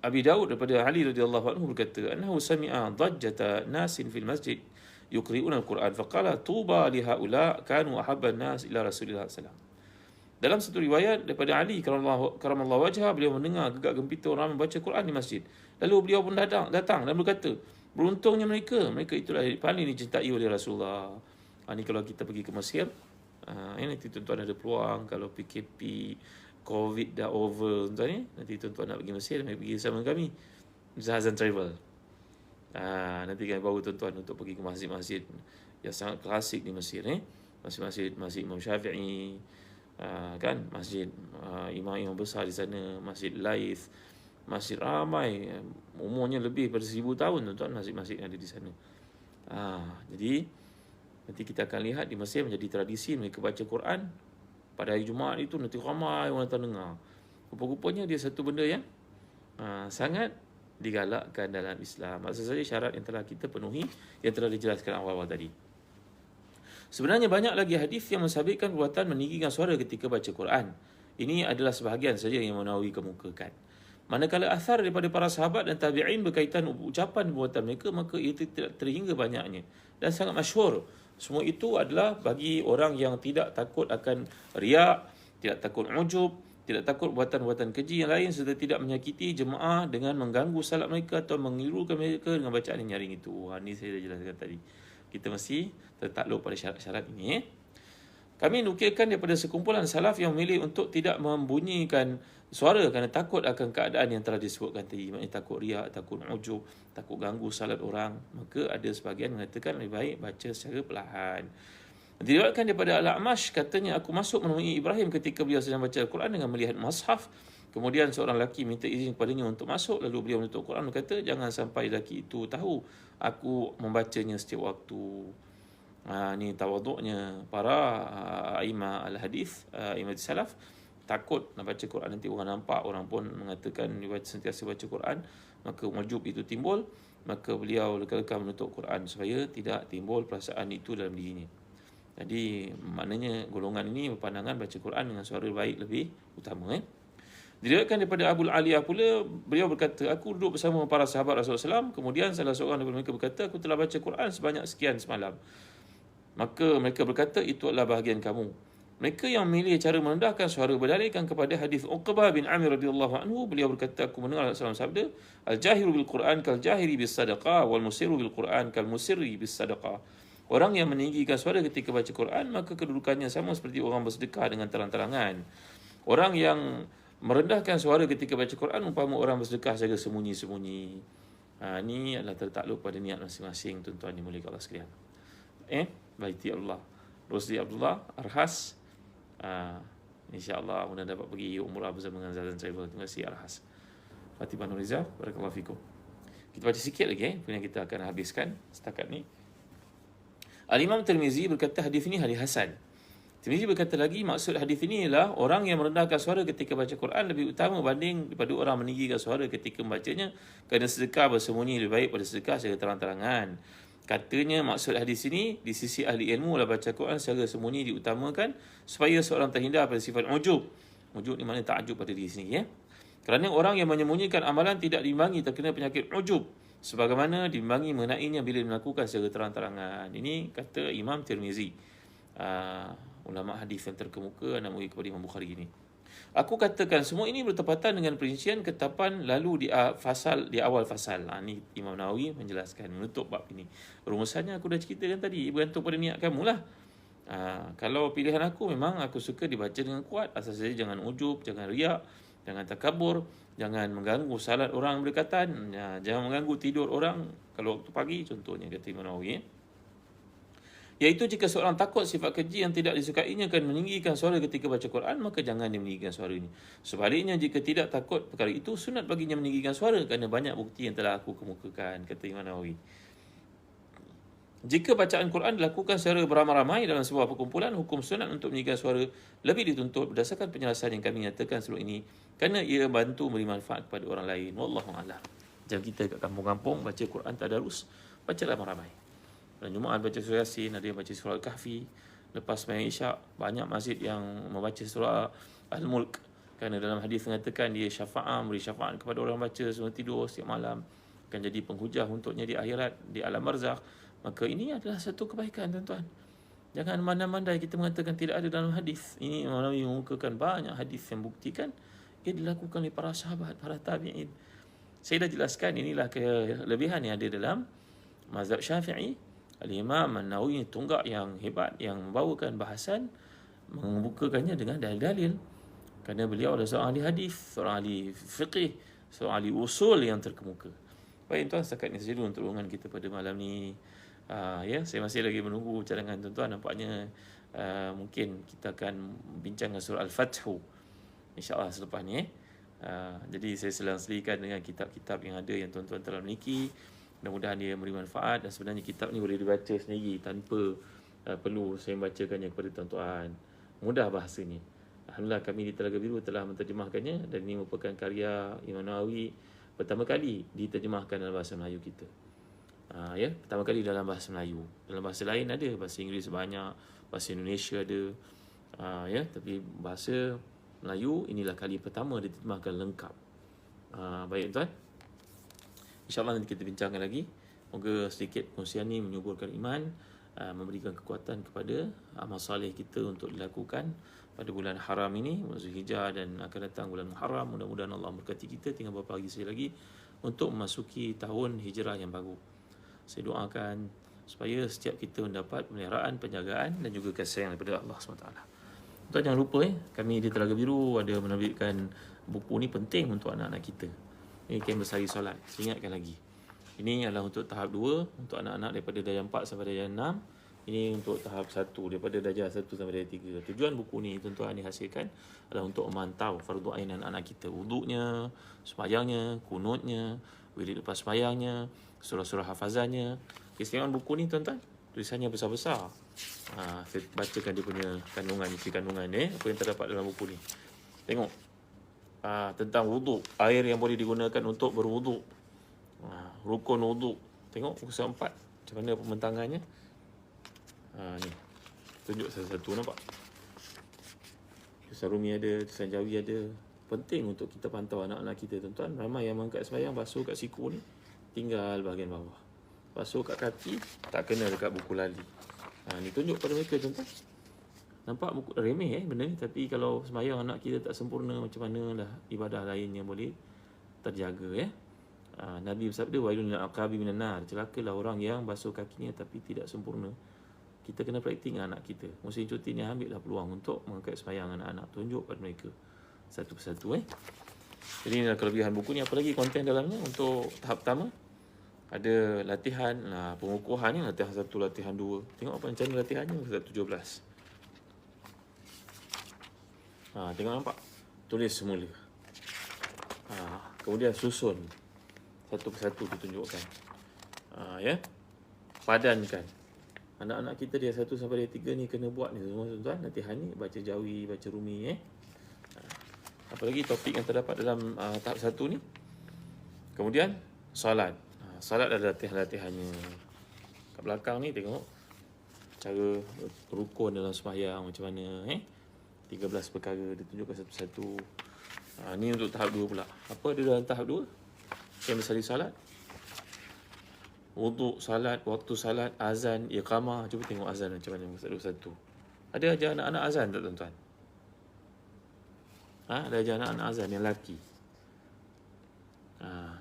[SPEAKER 1] Abi Daud daripada Ali radhiyallahu anhu berkata, annahu sami'a dhajjata nasin fil masjid yuqri'una al-Quran faqala tuba li haula kanu ahabban nas ila Rasulillah sallallahu alaihi wasallam. Dalam satu riwayat daripada Ali karamallahu wajhah, beliau mendengar gegak gempita orang membaca Quran di masjid. Lalu beliau pun datang dan berkata, beruntungnya mereka itulah yang paling dicintai oleh Rasulullah. Ini kalau kita pergi ke Mesir, nanti tuan-tuan ada peluang, kalau PKP COVID dah over tuan-tuan, nanti tuan-tuan nak pergi Mesir, pergi sama kami Zahazan Travel. Nanti kami bawa tuan-tuan untuk pergi ke masjid-masjid yang sangat klasik di Mesir, Masjid Imam Syafi'i, kan, masjid imam-imam besar di sana, Masjid Laith, masjid ramai, umurnya lebih pada 1000 tahun tuan-tuan, masjid-masjid yang ada di sana. Jadi nanti kita akan lihat di Mesir menjadi tradisi mereka baca Quran pada hari Jumaat itu, nanti ramai orang datang dengar. Rupa-rupanya dia satu benda yang sangat digalakkan dalam Islam. Maksud saja syarat yang telah kita penuhi, yang telah dijelaskan awal-awal tadi. Sebenarnya banyak lagi hadis yang mensabitkan perbuatan meninggikan suara ketika baca Quran. Ini adalah sebahagian saja yang Nawawi kemukakan. Manakala athar daripada para sahabat dan tabi'in berkaitan ucapan perbuatan mereka, maka ia tidak terhingga banyaknya dan sangat masyhur. Semua itu adalah bagi orang yang tidak takut akan riak, tidak takut ujub, tidak takut buatan-buatan keji yang lain, serta tidak menyakiti jemaah dengan mengganggu salat mereka atau mengirukan mereka dengan bacaan yang nyaring itu. Ini saya dah jelaskan tadi. Kita mesti tertakluk pada syarat-syarat ini. Kami nukilkan daripada sekumpulan salaf yang memilih untuk tidak membunyikan suara kerana takut akan keadaan yang telah disebutkan tadi. Maknanya takut riak, takut ujub, takut ganggu salat orang. Maka ada sebahagian mengatakan lebih baik baca secara perlahan. Diriwayatkan daripada Al-A'mash, katanya, aku masuk menemui Ibrahim ketika beliau sedang baca Al-Quran dengan melihat mushaf. Kemudian seorang lelaki minta izin kepadanya untuk masuk. Lalu beliau menutup Quran dan berkata, jangan sampai lelaki itu tahu aku membacanya setiap waktu. Ini tawaduknya para imam al-hadis, imam salaf. Takut nak baca Quran, nanti orang nampak, orang pun mengatakan sentiasa baca Quran, maka ujub itu timbul. Maka beliau lekal-lekal menutup Quran supaya tidak timbul perasaan itu dalam dirinya. Jadi maknanya golongan ini berpandangan baca Quran dengan suara baik lebih utama. Diriwayatkan daripada Abu Aliyah pula, beliau berkata, aku duduk bersama para sahabat Rasulullah SAW, kemudian salah seorang daripada mereka berkata, aku telah baca Quran sebanyak sekian semalam. Maka mereka berkata, itu adalah bahagian kamu. Mereka yang memilih cara merendahkan suara berdalilkan kepada hadis Uqbah bin Amir radhiyallahu anhu. Beliau berkata, aku mendengar Rasulullah SAW sabda, al-jahiru bil Quran kal jahiri bis sadaqah wal musiru bil Quran kal musirri bis sadaqah. Orang yang meninggikan suara ketika baca Quran, maka kedudukannya sama seperti orang bersedekah dengan terang-terangan. Orang yang merendahkan suara ketika baca Quran umpama orang bersedekah secara sembunyi-sembunyi. Ini adalah tertakluk pada niat masing-masing, tuan-tuan dimuliakan Allah sekalian. Baiti Allah Rosdi Abdullah Arhas, insya-Allah mudah dapat pergi umrah bersama dengan Zazan Travel. Terima kasih Arhas. Fatimah Nuriza, barakallahu fikum. Kita baca sikit lagi yang kita akan habiskan setakat ni. Al-Imam Tirmizi berkata hadis ini hadis hasan. Tirmizi berkata lagi, maksud hadis ini ialah orang yang merendahkan suara ketika baca Quran lebih utama banding daripada orang meninggikan suara ketika membacanya, kerana sedekah bersembunyi lebih baik pada sedekah secara terang-terangan. Katanya maksud hadis ini di sisi ahli ilmu adalah baca Quran secara sembunyi diutamakan supaya seorang terhindar pada sifat ujub. Ujub ni maknanya ta'ajub pada diri sendiri. Kerana orang yang menyembunyikan amalan tidak diimbangi terkena penyakit ujub, sebagaimana diimbangi mengenainya bila melakukan secara terang-terangan. Ini kata Imam Tirmizi, ulama hadis yang terkemuka, nama kepada Imam Bukhari ini. Aku katakan semua ini bertepatan dengan perincian ketetapan lalu di awal fasal. Ini Imam Nawawi menjelaskan menutup bab ini. Rumusannya aku dah ceritakan tadi, bergantung pada niat kamu lah. Kalau pilihan aku, memang aku suka dibaca dengan kuat. Asal saja jangan ujub, jangan riak, jangan takabur, jangan mengganggu salat orang berdekatan, jangan mengganggu tidur orang kalau waktu pagi, contohnya kata Imam Nawawi. Iaitu jika seorang takut sifat keji yang tidak disukainya akan meninggikan suara ketika baca Quran, maka jangan dia meninggikan suaranya. Sebaliknya, jika tidak takut perkara itu, sunat baginya meninggikan suara kerana banyak bukti yang telah aku kemukakan, kata Imam Nawawi. Jika bacaan Quran dilakukan secara beramai-ramai dalam sebuah perkumpulan, hukum sunat untuk meninggikan suara lebih dituntut berdasarkan penjelasan yang kami nyatakan sebelum ini, kerana ia bantu beri manfaat kepada orang lain. Wallahu a'lam. Jika kita kat kampung-kampung baca Quran tadarus, baca ramai-ramai. Dan Jumaat baca surah Yasin, ada yang baca surah Al-Kahfi. Lepas sembahyang Isyak, banyak masjid yang membaca surah Al-Mulk. Kerana dalam hadis mengatakan dia syafaat, beri syafaat kepada orang baca sebelum tidur setiap malam, akan jadi penghujah untuknya di akhirat, di alam barzakh. Maka ini adalah satu kebaikan, tuan-tuan. Jangan mandai-mandai kita mengatakan tidak ada dalam hadis. Ini Nawawi mengukakan banyak hadis yang buktikan ia dilakukan oleh para sahabat, para tabi'in. Saya dah jelaskan inilah kelebihan yang ada dalam mazhab Syafi'i. Al-Imam An-Nawawi tunggak yang hebat yang membawakan bahasan, membukakannya dengan dalil-dalil. Kerana beliau adalah seorang ahli hadis, seorang ahli fiqih, seorang ahli usul yang terkemuka. Baik tuan, setakat ini saja dulu untuk ruangan kita pada malam ni. Ya, saya masih lagi menunggu cadangan tuan-tuan. Nampaknya mungkin kita akan bincang surah Al-Fathu insya-Allah selepas ni. Jadi saya selang-selikan dengan kitab-kitab yang ada yang tuan-tuan telah miliki. Mudah-mudahan dia memberi manfaat, dan sebenarnya kitab ni boleh dibaca sendiri tanpa perlu saya membacakannya kepada tuan-tuan. Mudah bahasanya. Alhamdulillah kami di Telaga Biru telah menterjemahkannya, dan ini merupakan karya Imam Nawawi pertama kali diterjemahkan dalam bahasa Melayu kita. Ya, pertama kali dalam bahasa Melayu. Dalam bahasa lain ada, bahasa Inggeris banyak, bahasa Indonesia ada. Ya, tapi bahasa Melayu inilah kali pertama diterjemahkan lengkap. Baik tuan. InsyaAllah nanti kita bincangkan lagi. Moga sedikit pengusian ni menyuburkan iman, memberikan kekuatan kepada amal soleh kita untuk dilakukan pada bulan haram ini, bulan Zulhijjah, dan akan datang bulan Muharram. Mudah-mudahan Allah memberkati kita. Tinggal beberapa hari saja lagi untuk memasuki tahun hijrah yang baru. Saya doakan supaya setiap kita mendapat pemeliharaan, penjagaan dan juga kasih sayang daripada Allah SWT. Tuan jangan lupa kami di Telaga Biru ada menerbitkan buku ni, penting untuk anak-anak kita. Ini Kem Bersari Solat. Saya ingatkan lagi. Ini adalah untuk tahap 2 untuk anak-anak daripada darjah 4 sampai darjah 6. Ini untuk tahap 1 daripada darjah 1 sampai darjah 3. Tujuan buku ni tuan-tuan dihasilkan adalah untuk memantau fardu ain anak-anak kita. Wuduknya, sembahyangnya, kunutnya, wirid lepas sembahyangnya, surah-surah hafazannya. Keistimewaan buku ni tuan-tuan, tulisannya besar-besar. Saya bacakan dia punya kandungan, isi kandungan apa yang terdapat dalam buku ni. Tengok. Tentang wuduk, air yang boleh digunakan untuk berwuduk. Rukun wuduk. Tengok buku 4 macam mana pembentangannya. Ni. Tunjuk satu-satu, nampak? Tulisan Rumi ada, tulisan Jawi ada. Penting untuk kita pantau anak-anak kita, tuan-tuan. Ramai yang mengangkat sembahyang basuh kat siku ni, tinggal bahagian bawah. Basuh kat kaki, tak kena dekat buku lali. Ni tunjuk pada mereka, tuan-tuan. Nampak buku remeh benda ni, tapi kalau sembahyang anak kita tak sempurna, macam mana lah ibadah lain yang boleh terjaga Nabi bersabda, wailun lil aqabi minan nar, celakalah orang yang basuh kakinya tapi tidak sempurna. Kita kena praktik dengan anak kita. Musim cuti ni ambillah peluang untuk mengangkat sembahyang anak-anak, tunjuk pada mereka satu persatu Jadi inilah kelebihan buku ni. Apa lagi konten dalamnya untuk tahap pertama? Ada latihan, pengukuhan ni, latihan 1, latihan 2. Tengok apa macam mana latihannya, surat 17. Tengok, nampak? Tulis semula. Kemudian susun satu persatu ditunjukkan. Ya. Padankan. Anak-anak kita dia 1 sampai dia 3 ni kena buat ni semua, tuan-tuan. Latihan ni baca Jawi, baca Rumi Apa lagi topik yang terdapat dalam tahap 1 ni? Kemudian solat. Solat ada latihan-latihannya. Kat belakang ni tengok cara rukun dalam sembahyang macam mana 13 perkara ditunjukkan satu-satu. Ni untuk tahap 2 pula. Apa ada dalam tahap 2? Yang bersali salat, wuduk, salat, waktu salat, azan, iqamah. Cuba tengok azan macam mana satu-satu. Ada ajar anak-anak azan tak, tuan-tuan? Ada ajar anak-anak azan yang lelaki.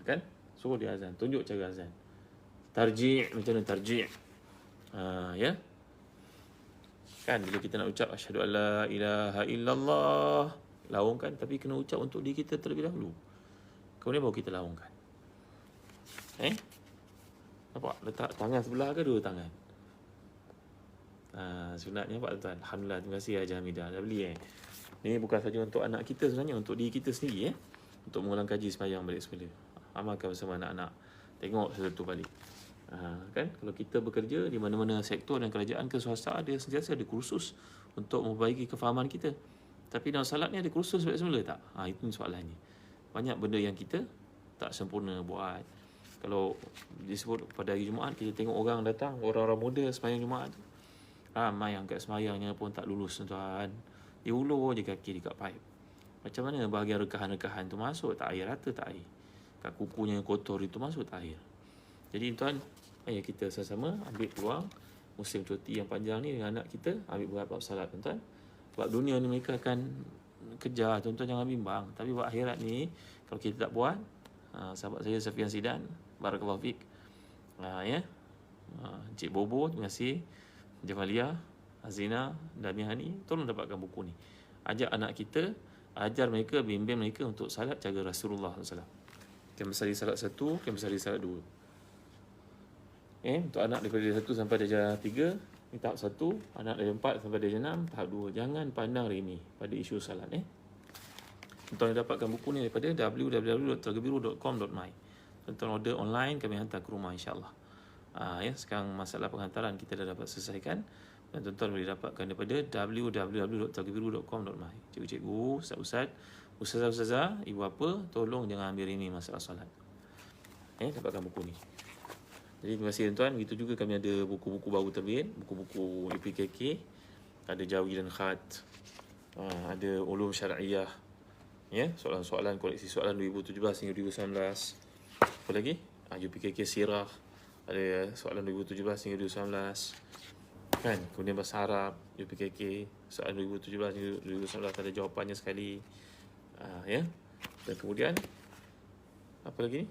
[SPEAKER 1] Kan? Suruh dia azan. Tunjuk cara azan. Tarji', macam mana tarji'? Ya? Kan bila kita nak ucap asyhadu alla ilaha illallah, laungkan, tapi kena ucap untuk diri kita terlebih dahulu. Kemudian baru kita laungkan. Nampak? Letak tangan sebelah ke dua tangan? Sunatnya nampak, tuan-tuan? Alhamdulillah, terima kasih Haji Hamidah. Dah beli Ini bukan saja untuk anak kita sebenarnya, untuk diri kita sendiri untuk mengulang kaji sembahyang balik semula. Amalkan bersama anak-anak. Tengok satu balik. Kan? Kalau kita bekerja di mana-mana sektor dan kerajaan ke swasta, ada sentiasa ada kursus untuk memperbaiki kefahaman kita. Tapi dalam salat ni ada kursus balik semula tak? Itu soalannya. Banyak benda yang kita tak sempurna buat. Kalau disebut pada hari Jumaat, kita tengok orang datang, orang-orang muda sembahyang Jumaat tu, ramai angkat sembahyangnya pun tak lulus, tuan. Dia ulur je kaki dekat pipe. Macam mana bahagian rekahan-rekahan tu masuk tak air, rata tak air. Kat kukunya yang kotor itu masuk tak air. Jadi tuan, ayah kita sama-sama ambil peluang musim cuti yang panjang ni dengan anak kita, ambil berat bab salat tuan-tuan. Sebab dunia ni mereka akan kejar, tuan-tuan jangan bimbang. Tapi buat akhirat ni, kalau kita tak buat, sahabat saya Safian Sidan, barakallahu fiq. Ya. Encik Bobo, terima kasih. Jamalia, Azina, Damihani, tolong dapatkan buku ni. Ajak anak kita, ajar mereka, bimbing mereka untuk salat cara Rasulullah SAW. Kemsari salat 1, kemsari salat 2. Untuk anak daripada darjah 1 sampai darjah 3, ni tahap 1. Anak darjah 4 sampai darjah 6, tahap 2. Jangan pandang remeh pada isu salat. Tuan-tuan dapatkan buku ni daripada www.telagabiru.com.my. Tuan-tuan order online, kami hantar ke rumah insyaAllah. Sekarang masalah penghantaran kita dah dapat selesaikan. Dan tuan-tuan boleh dapatkan daripada www.telagabiru.com.my. Cikgu-cikgu, ustaz-ustaz, ustazah-ustazah, ibu apa, tolong jangan ambil remeh masalah salat. Dapatkan buku ni. Jadi terima kasih tuan-tuan. Begitu juga kami ada buku-buku baru terbit, buku-buku UPKK, ada Jawi dan Khat, ada Ulum Syar'iyah, soalan-soalan, koleksi soalan 2017 hingga 2019. Apa lagi? UPKK Sirah, ada soalan 2017 hingga 2019. Kemudian bahasa Arab, UPKK, soalan 2017 hingga 2019 ada jawapannya sekali. Dan kemudian apa lagi ni?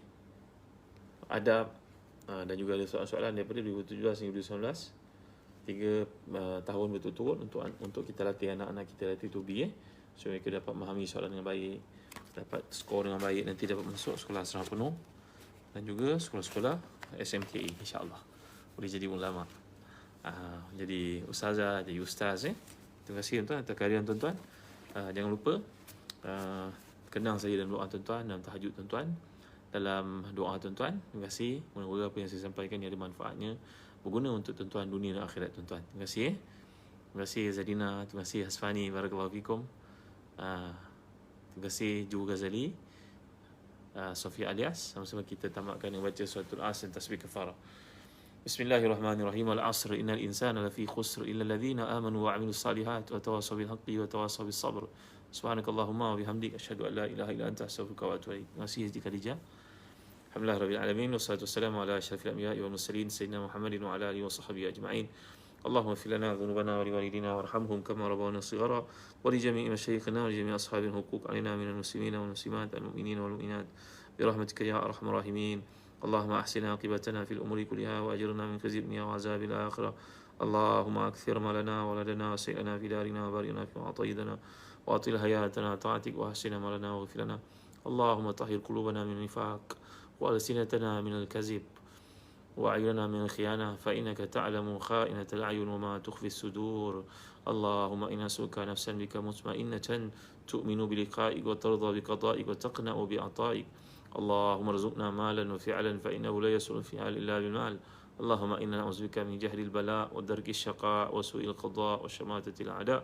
[SPEAKER 1] Adab, dan juga ada soalan-soalan daripada 2017 hingga 2019. 3 tahun berturut-turut untuk kita latih anak-anak kita, latih tubi, supaya mereka dapat memahami soalan dengan baik, dapat skor dengan baik, nanti dapat masuk sekolah asrama penuh dan juga sekolah-sekolah SMKE insya-Allah. Boleh jadi ulama, jadi ustazah, jadi ustaz. Terima kasih tuan-tuan atas kehadiran tuan-tuan. Jangan lupa kenang saya dan doa tuan-tuan dan tahajud tuan-tuan. Dalam doa tuan-tuan, terima kasih. Mudah-mudahan apa yang saya sampaikan ni ada manfaatnya, berguna untuk tuan-tuan dunia dan akhirat tuan-tuan. Terima kasih. Terima kasih Zadina, terima kasih Hasfani, barakallahu fikum. Terima kasih Ju Ghazali, Sofia Alias. Sama-sama kita tamatkan dengan baca suratul Asr dan tasbih kafarah. Bismillahirrahmanirrahim. Al-'asr innal insana lafi khusr illa alladhina amanu wa 'amilus salihat wa tawassaw bil haqqi wa tawassaw bis sabr. Subhanakallahumma wa bihamdika asyhadu an la ilaha illa anta astaghfiruka wa atubu ilaik. Terima kasih Siti Khadijah. Alhamdulillah rabbil alamin wassalatu wassalamu ala asyrafil anbiya'i wal mursalin sayyidina Muhammadin wa ala alihi wa sahbihi ajma'in. Allahumma ighfir lana dhunubana wa liwalidina warhamhum kama rabbawna shighara wa li jami'i masyayikhina wa li jami'i ashabil huquq alaina minal muslimina wal muslimat wal mu'minina wal mu'minat bi rahmatika ya arhamar rahimin. Allahumma ahsin aqibatana fil umuri kulliha wa ajirna min khizyi dunya wa azabil akhirah. Allahumma akthir malana wa ladana wa sayyidana fi darina wa barina fi ma'atayidana wa atil hayatana ta'atik wa ahsin malana wa ghfir lana. Allahumma tahhir qulubana min nifaq وألسنتنا من الكذب وأعيننا من الخيانة فإنك تعلم خائنة الأعين وما تخفي الصدور. اللهم إنا نسألك نفسا بك مطمئنة تؤمن بلقائك وترضى بقضائك وتقنع بعطائك. اللهم ارزقنا مالا وفعلا فإنه لا يسر الفعل إلا بالمال. اللهم إنا نعوذ بك من جهل البلاء ودرك الشقاء وسوء القضاء وشماتة الأعداء.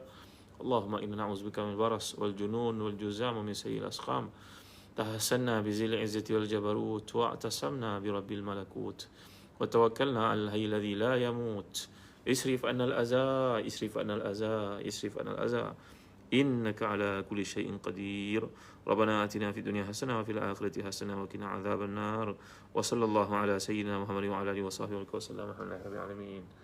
[SPEAKER 1] اللهم إنا نعوذ بك من البرص والجنون والجذام ومن سيء الأسقام. تحسنا بذي العزة والجبروت واعتصمنا برب الملكوت وتوكلنا على الحي الذي لا يموت. اصرف عنا الأذى، اصرف عنا الأذى، اصرف عنا الأذى، إنك على كل شيء قدير. ربنا آتنا في الدنيا حسنة وفي الآخرة حسنة وقنا عذاب النار. وصلى الله على سيدنا محمد وعلى آله وصحبه وسلم. الحمد لله رب العالمين.